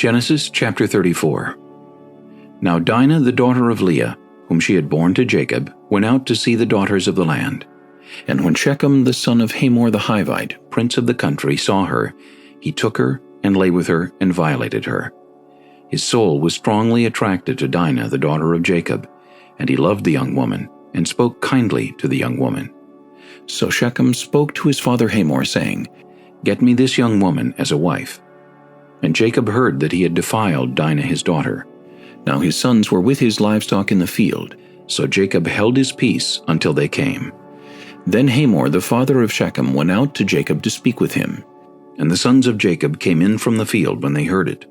Genesis chapter 34. Now Dinah the daughter of Leah, whom she had borne to Jacob, went out to see the daughters of the land. And when Shechem the son of Hamor the Hivite, prince of the country, saw her, he took her and lay with her and violated her. His soul was strongly attracted to Dinah the daughter of Jacob, and he loved the young woman, and spoke kindly to the young woman. So Shechem spoke to his father Hamor, saying, Get me this young woman as a wife. And Jacob heard that he had defiled Dinah his daughter. Now his sons were with his livestock in the field, so Jacob held his peace until they came. Then Hamor the father of Shechem went out to Jacob to speak with him. And the sons of Jacob came in from the field when they heard it.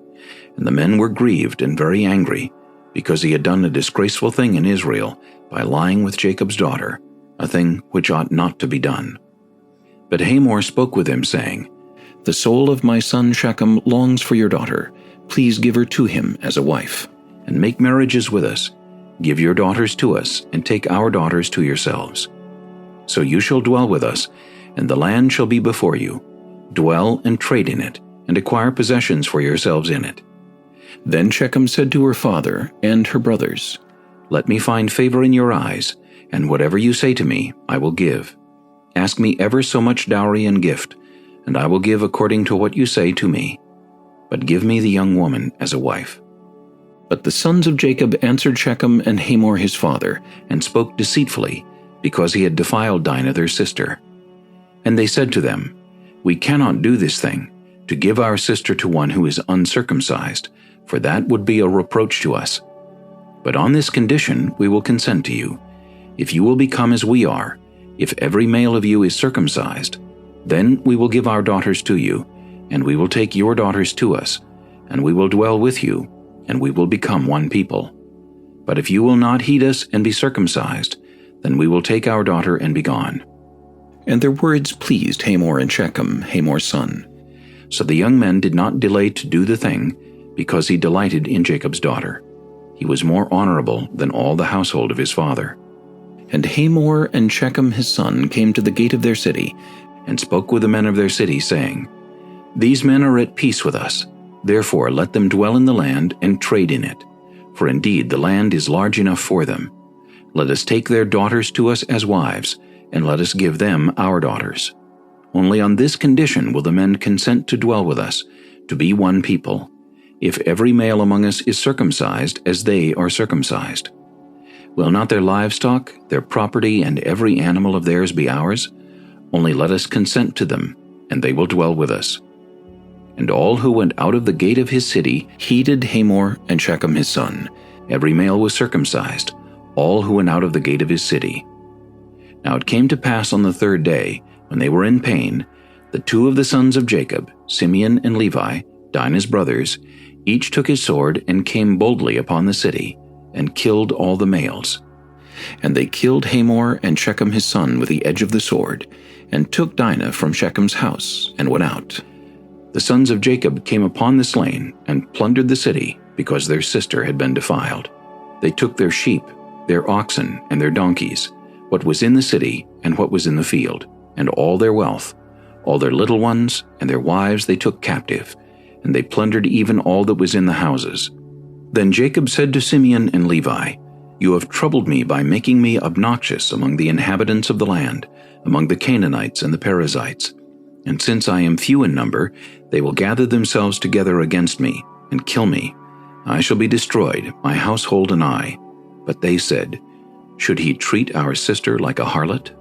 And the men were grieved and very angry, because he had done a disgraceful thing in Israel by lying with Jacob's daughter, a thing which ought not to be done. But Hamor spoke with him, saying, The soul of my son Shechem longs for your daughter. Please give her to him as a wife, and make marriages with us. Give your daughters to us, and take our daughters to yourselves. So you shall dwell with us, and the land shall be before you. Dwell and trade in it, and acquire possessions for yourselves in it. Then Shechem said to her father and her brothers, Let me find favor in your eyes, and whatever you say to me, I will give. Ask me ever so much dowry and gift, and I will give according to what you say to me. But give me the young woman as a wife. But the sons of Jacob answered Shechem and Hamor his father, and spoke deceitfully, because he had defiled Dinah their sister. And they said to them, We cannot do this thing, to give our sister to one who is uncircumcised, for that would be a reproach to us. But on this condition we will consent to you. If you will become as we are, if every male of you is circumcised, then we will give our daughters to you, and we will take your daughters to us, and we will dwell with you, and we will become one people. But if you will not heed us and be circumcised, then we will take our daughter and be gone. And their words pleased Hamor and Shechem, Hamor's son. So the young men did not delay to do the thing, because he delighted in Jacob's daughter. He was more honorable than all the household of his father. And Hamor and Shechem his son came to the gate of their city, and spoke with the men of their city, saying, These men are at peace with us. Therefore let them dwell in the land and trade in it. For indeed the land is large enough for them. Let us take their daughters to us as wives, and let us give them our daughters. Only on this condition will the men consent to dwell with us, to be one people, if every male among us is circumcised as they are circumcised. Will not their livestock, their property, and every animal of theirs be ours? Only let us consent to them, and they will dwell with us. And all who went out of the gate of his city heeded Hamor and Shechem his son. Every male was circumcised, all who went out of the gate of his city. Now it came to pass on the third day, when they were in pain, the two of the sons of Jacob, Simeon and Levi, Dinah's brothers, each took his sword and came boldly upon the city, and killed all the males. And they killed Hamor and Shechem his son with the edge of the sword, and took Dinah from Shechem's house, and went out. The sons of Jacob came upon the slain, and plundered the city, because their sister had been defiled. They took their sheep, their oxen, and their donkeys, what was in the city and what was in the field, and all their wealth, all their little ones, and their wives they took captive, and they plundered even all that was in the houses. Then Jacob said to Simeon and Levi, You have troubled me by making me obnoxious among the inhabitants of the land, among the Canaanites and the Perizzites. And since I am few in number, they will gather themselves together against me, and kill me. I shall be destroyed, my household and I. But they said, Should he treat our sister like a harlot?